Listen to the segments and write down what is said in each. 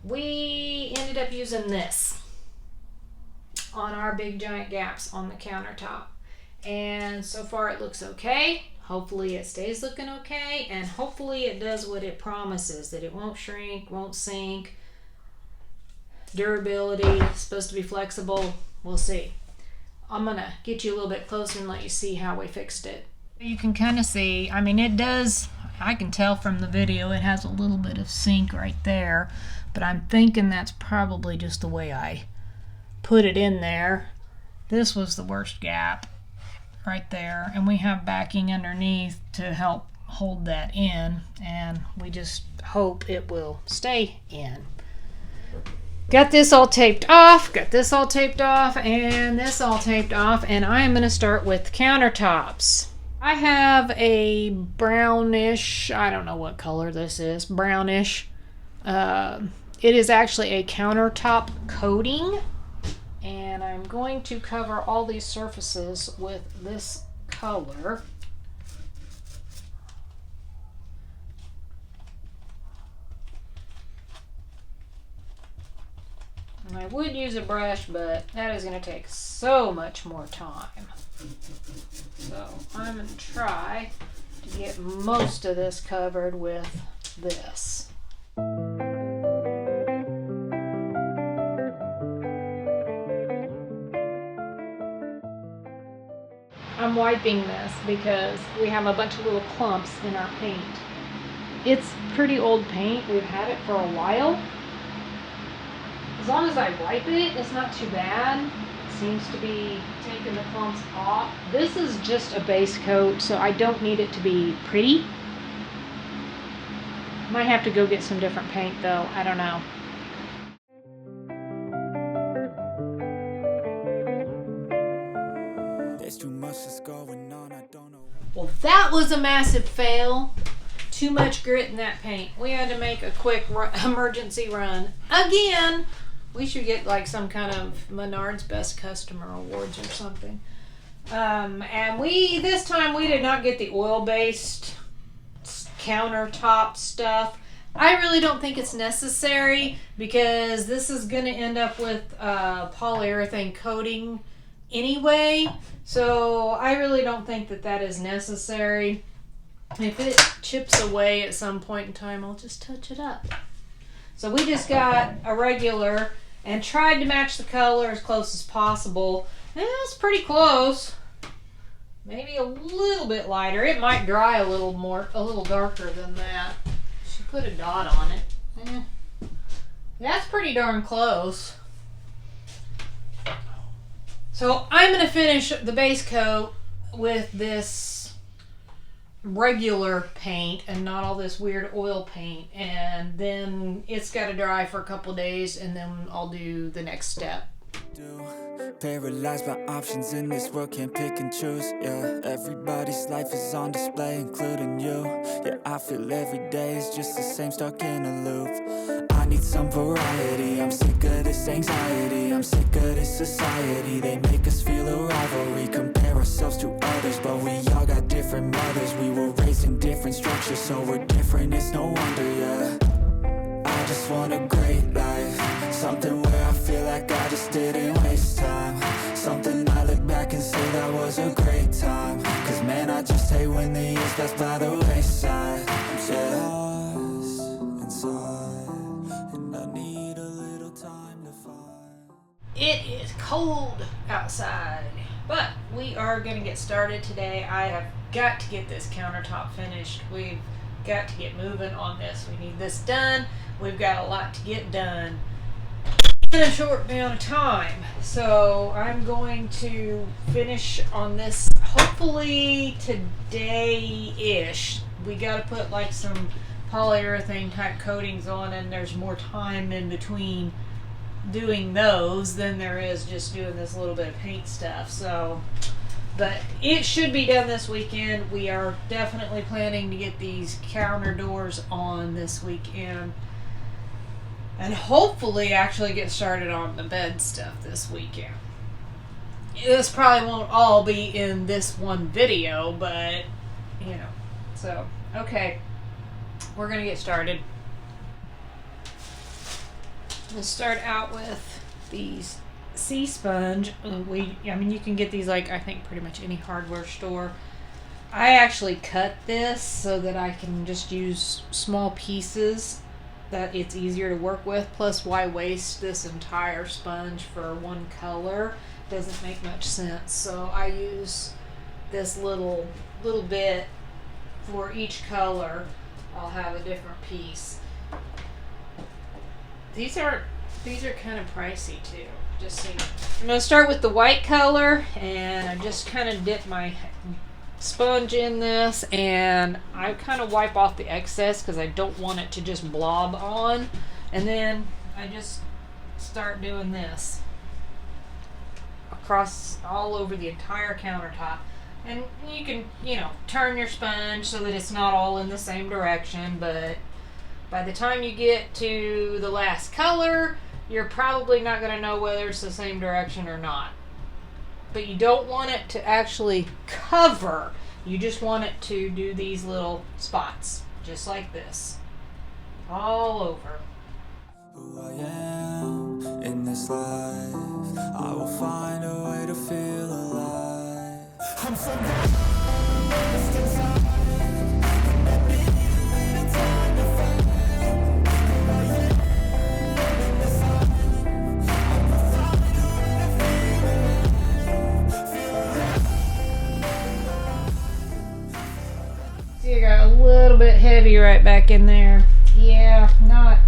we ended up using this on our big giant gaps on the countertop. And so far it looks okay. Hopefully it stays looking okay, and hopefully it does what it promises, that it won't shrink, won't sink. Durability, supposed to be flexible. We'll see. I'm gonna get you a little bit closer and let you see how we fixed it. You can kind of see, I mean, it does, I can tell from the video it has a little bit of sink right there, but I'm thinking that's probably just the way I put it in there. This was the worst gap right there, and we have backing underneath to help hold that in, and we just hope it will stay in. Got this all taped off, and this all taped off, and I'm going to start with countertops. I have a brownish, I don't know what color this is, brownish. It is actually a countertop coating, and I'm going to cover all these surfaces with this color. And I would use a brush, but that is going to take so much more time. So I'm going to try to get most of this covered with this. I'm wiping this because we have a bunch of little clumps in our paint. It's pretty old paint. We've had it for a while. As long as I wipe it, it's not too bad. It seems to be taking the clumps off. This is just a base coat, so I don't need it to be pretty. Might have to go get some different paint though. I don't know. There's too much that's going on. I don't know. Well, that was a massive fail. Too much grit in that paint. We had to make a quick emergency run again. We should get like some kind of Menards Best Customer Awards or something. And this time we did not get the oil-based countertop stuff. I really don't think it's necessary because this is going to end up with polyurethane coating anyway. So I really don't think that that is necessary. If it chips away at some point in time, I'll just touch it up. So we just got a regular and tried to match the color as close as possible. And it's pretty close. Maybe a little bit lighter. It might dry a little darker than that. She put a dot on it. That's pretty darn close. So I'm going to finish the base coat with this regular paint and not all this weird oil paint, and then it's got to dry for a couple days, and then I'll do the next step. Paralyzed by options in this world, can't pick and choose. Yeah, everybody's life is on display, including you. Yeah, I feel every day is just the same, stuck in a loop. I need some variety. I'm sick of this anxiety. I'm sick of this society. They make us feel a rivalry, compare ourselves to others, but we all got different mothers. We were raised in different structures, so we're different. It's no wonder, yeah. I just want a great life, something where I feel like I just didn't waste time, something I look back and say that was a great time. Cause man, I just hate when the years pass by the wayside. I'm lost inside, and I need a little time to find. It is cold outside, but we are going to get started today. I have got to get this countertop finished. We've got to get moving on this. We need this done. We've got a lot to get done in a short amount of time. So I'm going to finish on this hopefully today-ish. We got to put like some polyurethane type coatings on, and there's more time in between doing those than there is just doing this little bit of paint stuff. So, but it should be done this weekend. We are definitely planning to get these counter doors on this weekend, and hopefully actually get started on the bed stuff this weekend. This probably won't all be in this one video, but you know. So, okay, we're gonna get started. Let's start out with these sea sponge. I mean, you can get these like I think pretty much any hardware store. I actually cut this so that I can just use small pieces that it's easier to work with. Plus, why waste this entire sponge for one color? Doesn't make much sense. So I use this little bit for each color. I'll have a different piece. These are kind of pricey too. Just so you know. I'm going to start with the white color, and I just kind of dip my sponge in this, and I kind of wipe off the excess because I don't want it to just blob on. And then I just start doing this across all over the entire countertop. And you can, turn your sponge so that it's not all in the same direction, but by the time you get to the last color, you're probably not going to know whether it's the same direction or not. But you don't want it to actually cover. You just want it to do these little spots, just like this, all over. Who I am in this life, I will find a way to feel alive. I'm so lost inside. You got a little bit heavy right back in there. Yeah, not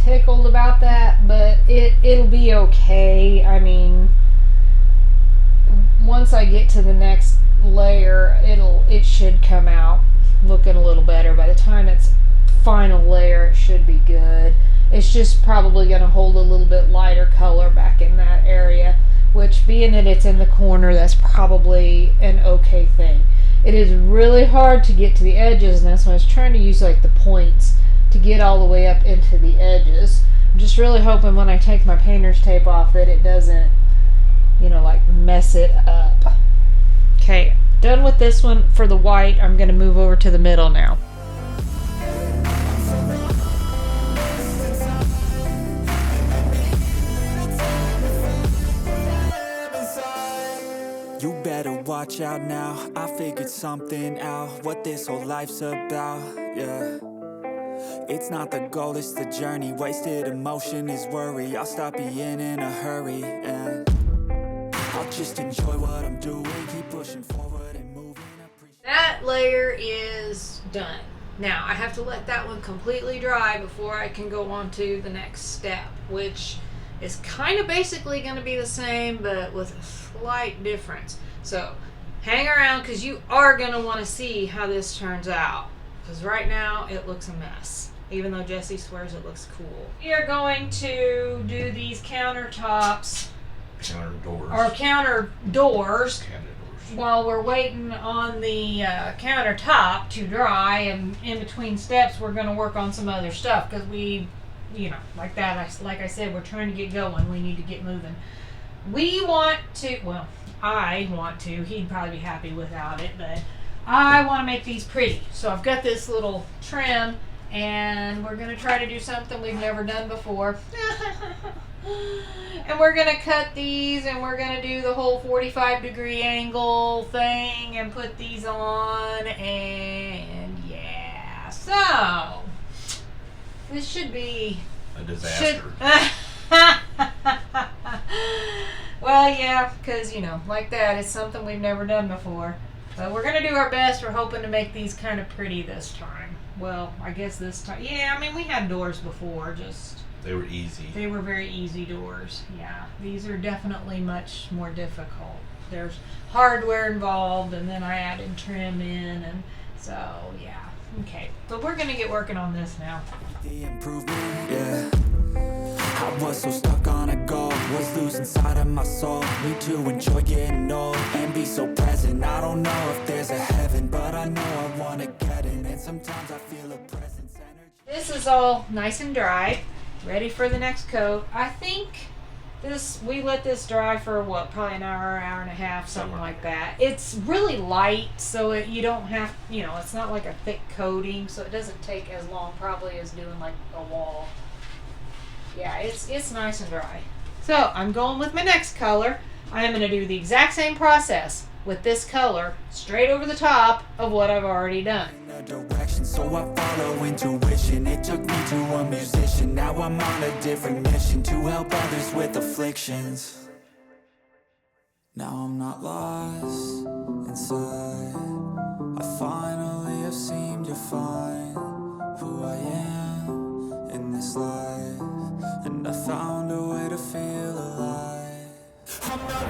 tickled about that, but it'll be okay. I mean, once I get to the next layer, it should come out looking a little better. By the time it's final layer, it should be good. It's just probably going to hold a little bit lighter color back in that area, which being that it's in the corner, that's probably an okay thing. It is really hard to get to the edges, and that's why I was trying to use like the points to get all the way up into the edges. I'm just really hoping when I take my painter's tape off that it doesn't, like mess it up. Okay, done with this one for the white. I'm going to move over to the middle now. You better watch out now, I figured something out, what this whole life's about, yeah. It's not the goal, it's the journey, wasted emotion is worry, I'll stop being in a hurry, and I'll just enjoy what I'm doing, keep pushing forward and moving. That layer is done. Now, I have to let that one completely dry before I can go on to the next step, which is kind of basically going to be the same, but with a slight difference. So hang around, because you are going to want to see how this turns out, because right now it looks a mess, even though Jessie swears it looks cool. We are going to do these countertops, counter doors, while we're waiting on the countertop to dry, and in between steps we're going to work on some other stuff, because we like that, like I said, we're trying to get going. We need to get moving. I want to. He'd probably be happy without it, but I want to make these pretty. So I've got this little trim, and we're going to try to do something we've never done before. And we're going to cut these, and we're going to do the whole 45-degree angle thing and put these on, and yeah. So this should be a disaster. Well, yeah, because, like that, it's something we've never done before. But we're going to do our best. We're hoping to make these kind of pretty this time. Well, I guess this time. Yeah, I mean, we had doors before, just... They were easy. They were very easy doors, yeah. These are definitely much more difficult. There's hardware involved, and then I added trim in, and so, yeah. Okay, but we're going to get working on this now. The improvement, yeah. I was so stuck on a goal, was losing sight of my soul. Need to enjoy getting old and be so present. I don't know if there's a heaven, but I know I want to get in. And sometimes I feel a presence, energy. This is all nice and dry, ready for the next coat. I think we let this dry for probably an hour and a half, something like that. It's really light, so you don't have, it's not like a thick coating, so it doesn't take as long probably as doing like a wall. Yeah, it's nice and dry. So I'm going with my next color. I'm going to do the exact same process with this color straight over the top of what I've already done. Direction, so I follow intuition. It took me to a musician. Now I'm on a different mission to help others with afflictions. Now I'm not lost inside. I finally have seemed to find who I am in this life, and I found a way to feel alive. I'm not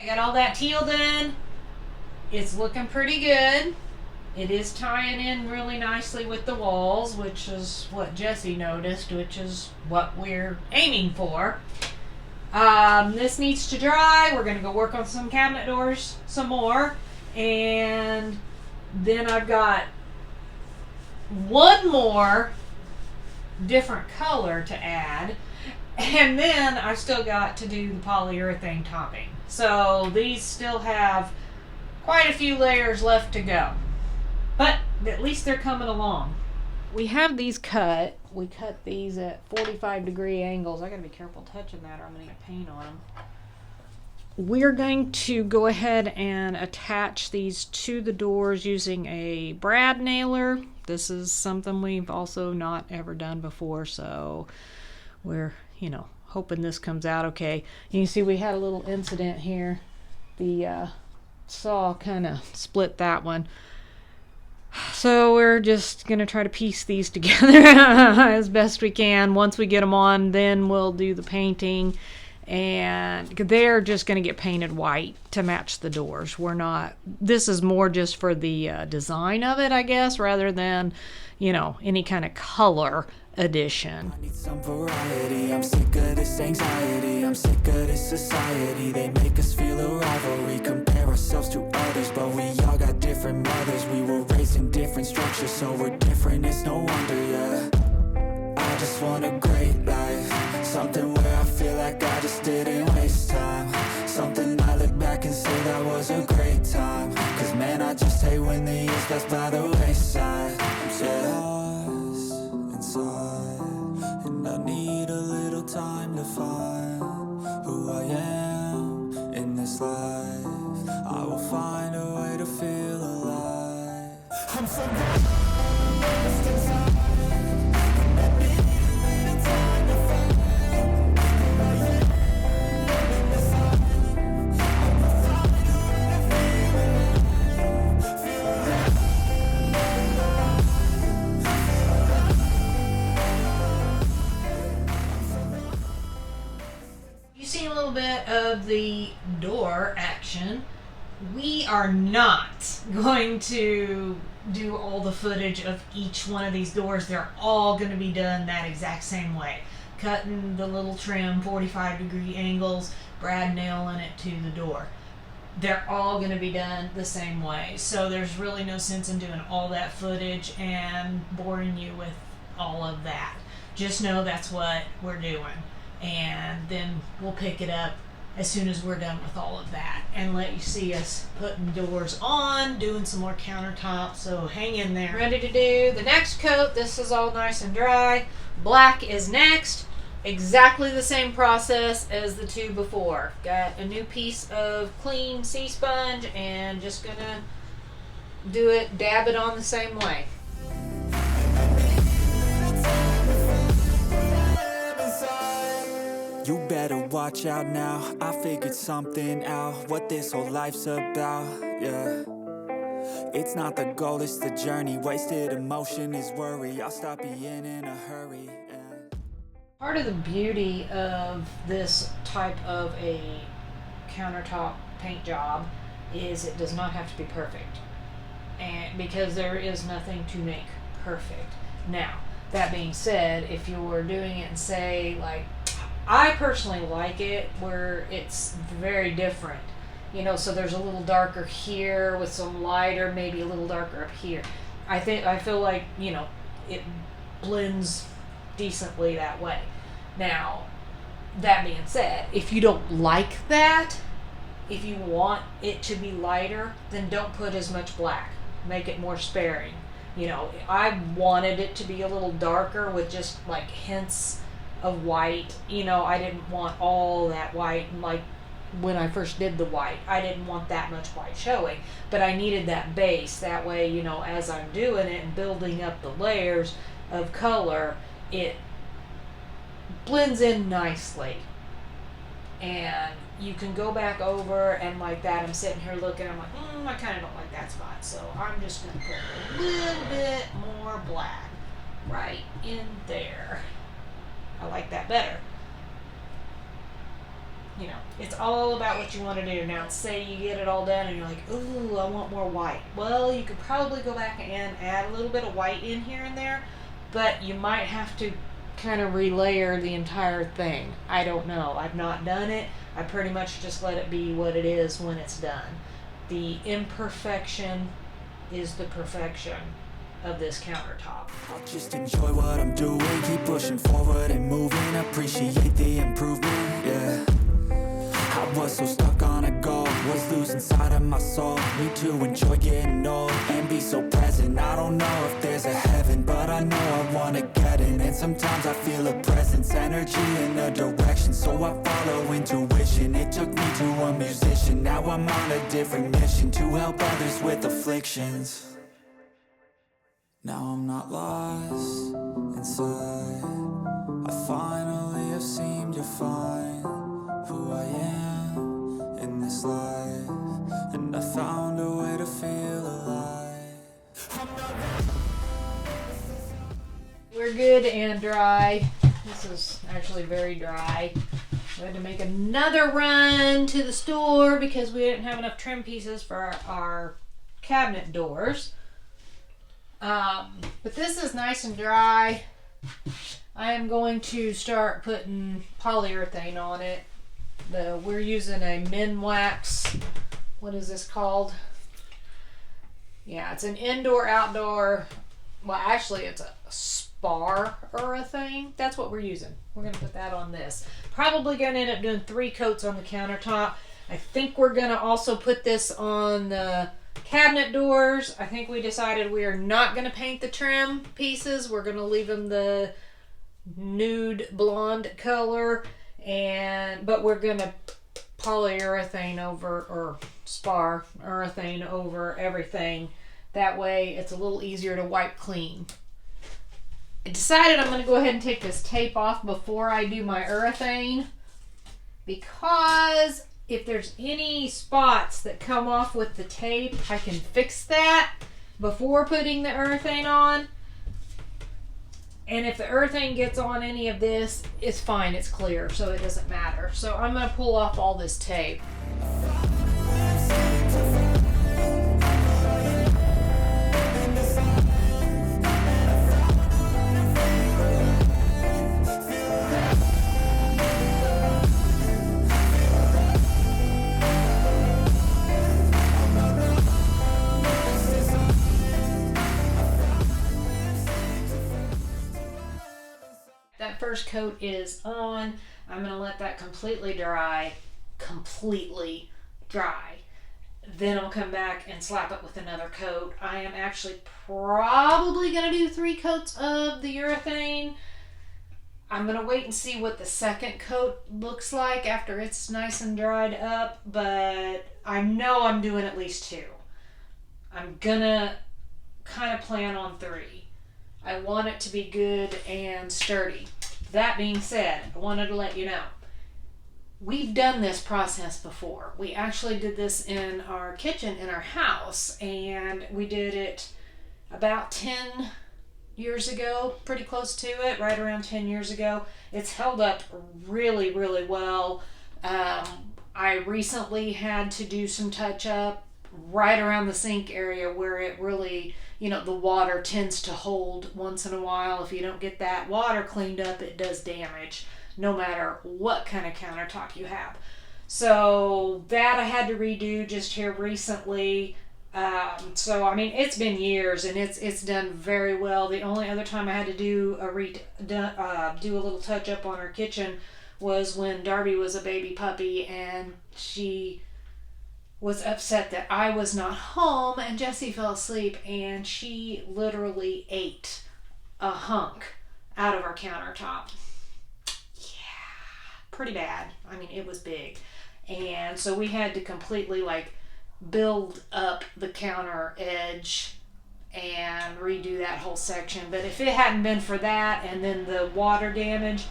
I got all that teal done. It's looking pretty good. It is tying in really nicely with the walls, which is what Jesse noticed, which is what we're aiming for. This needs to dry. We're going to go work on some cabinet doors some more. And then I've got one more different color to add. And then I've still got to do the polyurethane topping. So these still have quite a few layers left to go. But at least they're coming along. We have these cut. We cut these at 45-degree angles. I gotta be careful touching that or I'm gonna get paint on them. We're going to go ahead and attach these to the doors using a brad nailer. This is something we've also not ever done before, so we're, hoping this comes out okay. You can see we had a little incident here. The saw kind of split that one. So we're just going to try to piece these together as best we can. Once we get them on, then we'll do the painting. And they're just going to get painted white to match the doors. This is more just for the design of it, I guess, rather than, any kind of color addition. I need some variety. I'm sick of this anxiety. I'm sick of this society. They make us feel a rivalry, compare ourselves to others, but we all got different mothers. We were raised in different structures, so we're different. It's no wonder, yeah. I just want a great life, something where I feel like I just didn't waste time, something I look back and say that was a great time. Cause man, I just hate when the years pass by the wayside. I'm so lost inside, and I need a little time to find who I am in this life. I will find a way to feel alive. I'm so lost inside. Bit of the door action. We are not going to do all the footage of each one of these doors. They're all going to be done that exact same way. Cutting the little trim, 45-degree angles, brad nailing it to the door. They're all going to be done the same way. So there's really no sense in doing all that footage and boring you with all of that. Just know that's what we're doing. And then we'll pick it up as soon as we're done with all of that and let you see us putting doors on, doing some more countertops. So hang in there. Ready to do the next coat. This is all nice and dry. Black is next. Exactly the same process as the two before. Got a new piece of clean sea sponge and just gonna do it, dab it on the same way. You better watch out now, I figured something out, what this whole life's about, yeah. It's not the goal, it's the journey, wasted emotion is worry, I'll stop being in a hurry, yeah. Part of the beauty of this type of a countertop paint job is it does not have to be perfect, and because there is nothing to make perfect. Now, that being said, if you're doing it and say like, I personally like it where it's very different, so there's a little darker here with some lighter, maybe a little darker up here. I feel like, it blends decently that way. Now, that being said, if you don't like that, if you want it to be lighter, then don't put as much black. Make it more sparing. You know, I wanted it to be a little darker with just like hints of white. You know, I didn't want all that white. And like when I first did the white, I didn't want that much white showing. But I needed that base. That way, you know, as I'm doing it and building up the layers of color, it blends in nicely. And you can go back over and like that. I'm sitting here looking, I'm like, I kind of don't like that spot. So I'm just going to put a little bit more black right in there. I like that better. You know, it's all about what you want to do. Now, say you get it all done and you're like, ooh, I want more white. Well, you could probably go back and add a little bit of white in here and there, but you might have to kind of relayer the entire thing. I don't know. I've not done it. I pretty much just let it be what it is when it's done. The imperfection is the perfection of this countertop. I'll just enjoy what I'm doing, keep pushing forward and moving, appreciate the improvement, yeah. I was so stuck on a goal, was losing sight of my soul. Need to enjoy getting old and be so present. I don't know if there's a heaven, but I know I wanna get in. And sometimes I feel a presence, energy in a direction, so I follow intuition. It took me to a musician, now I'm on a different mission, to help others with afflictions. Now I'm not lost inside, I finally have seemed to find who I am in this life, and I found a way to feel alive. We're good and dry. This is actually very dry. We had to make another run to the store because we didn't have enough trim pieces for our cabinet doors. But this is nice and dry. I am going to start putting polyurethane on it. We're using a Minwax. What is this called? Yeah, it's an indoor-outdoor. Well, actually, it's a spar urethane. That's what we're using. We're going to put that on this. Probably going to end up doing 3 coats on the countertop. I think we're going to also put this on the cabinet doors. I think we decided we are not going to paint the trim pieces. We're going to leave them the nude blonde color, but we're going to polyurethane over, or spar urethane over everything. That way it's a little easier to wipe clean. I decided I'm going to go ahead and take this tape off before I do my urethane, because if there's any spots that come off with the tape, I can fix that before putting the urethane on. And if the urethane gets on any of this, it's fine, it's clear, so it doesn't matter. So I'm going to pull off all this tape. That first coat is on. I'm going to let that completely dry. Then I'll come back and slap it with another coat. I am actually probably going to do 3 coats of the urethane. I'm going to wait and see what the second coat looks like after it's nice and dried up, but I know I'm doing at least 2. I'm going to kind of plan on 3. I want it to be good and sturdy. That being said, I wanted to let you know, we've done this process before. We actually did this in our kitchen in our house, and we did it about 10 years ago, pretty close to it, right around 10 years ago. It's held up really, really well. I recently had to do some touch up right around the sink area where it really, the water tends to hold once in a while. If you don't get that water cleaned up, it does damage, no matter what kind of countertop you have. So that I had to redo just here recently. So I mean, it's been years, and it's done very well. The only other time I had to do a little touch up on our kitchen was when Darby was a baby puppy, and she was upset that I was not home, and Jessie fell asleep, and she literally ate a hunk out of our countertop. Yeah, pretty bad. I mean, it was big, and so we had to completely build up the counter edge and redo that whole section. But if it hadn't been for that and then the water damage,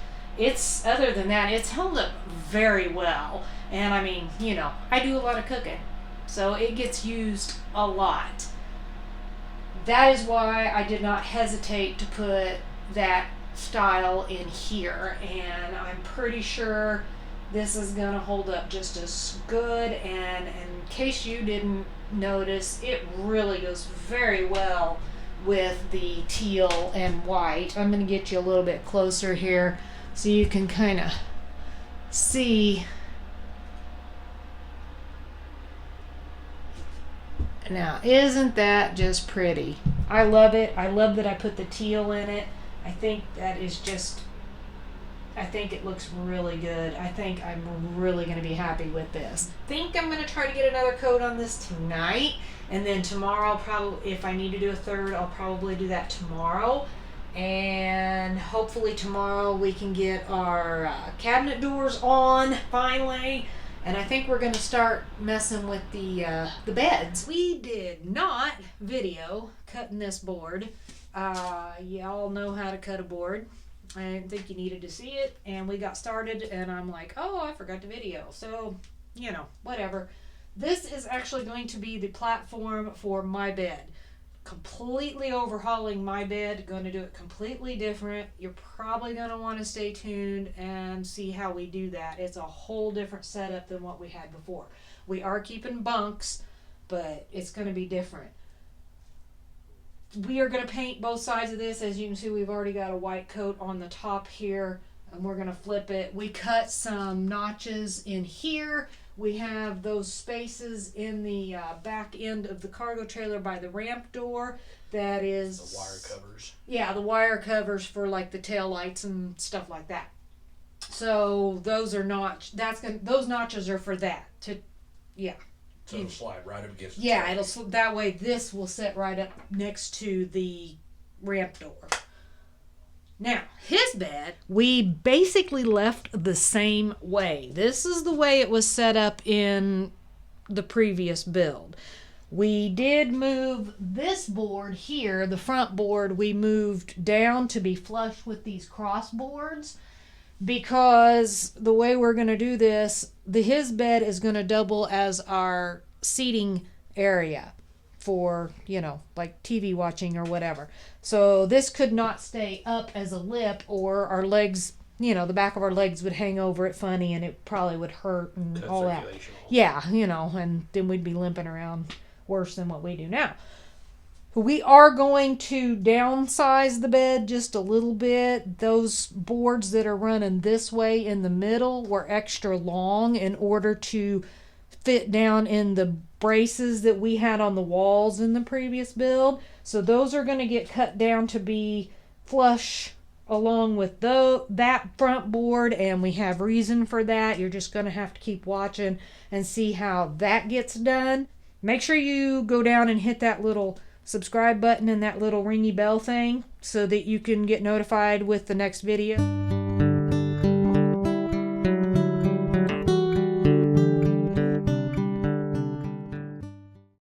other than that, it's held up very well. And I mean, I do a lot of cooking, so it gets used a lot. That is why I did not hesitate to put that style in here, and I'm pretty sure this is going to hold up just as good. And in case you didn't notice, it really goes very well with the teal and white. I'm going to get you a little bit closer here so you can kind of see. Now, isn't that just pretty? I love it. I love that I put the teal in it. I think it looks really good. I think I'm really going to be happy with this. I think I'm going to try to get another coat on this tonight. And then tomorrow, probably, if I need to do a third, I'll probably do that tomorrow. And hopefully tomorrow we can get our cabinet doors on, finally. And I think we're going to start messing with the beds. We did not video cutting this board. Y'all know how to cut a board. I didn't think you needed to see it, and we got started, and I'm like, oh, I forgot to video. So, whatever. This is actually going to be the platform for my bed. Completely overhauling my bed. Going to do it completely different. You're probably going to want to stay tuned and see how we do that. It's a whole different setup than what we had before. We are keeping bunks, but it's going to be different. We are going to paint both sides of this. As you can see, we've already got a white coat on the top here, and we're going to flip it. We cut some notches in here. We have those spaces in the back end of the cargo trailer by the ramp door. That is the wire covers. Yeah, the wire covers for the tail lights and stuff like that. So those are those notches are for that. So it'll slide right up against the trailer. That way this will sit right up next to the ramp door. Now, his bed, we basically left the same way. This is the way it was set up in the previous build. We did move this board here, the front board, we moved down to be flush with these cross boards, because the way we're going to do this, his bed is going to double as our seating area for, TV watching or whatever. So this could not stay up as a lip, or our legs, the back of our legs would hang over it funny, and it probably would hurt and all that. Yeah, and then we'd be limping around worse than what we do now. We are going to downsize the bed just a little bit. Those boards that are running this way in the middle were extra long in order to fit down in the braces that we had on the walls in the previous build. So those are going to get cut down to be flush along with that front board, and we have reason for that. You're just going to have to keep watching and see how that gets done. Make sure you go down and hit that little subscribe button and that little ringy bell thing so that you can get notified with the next video.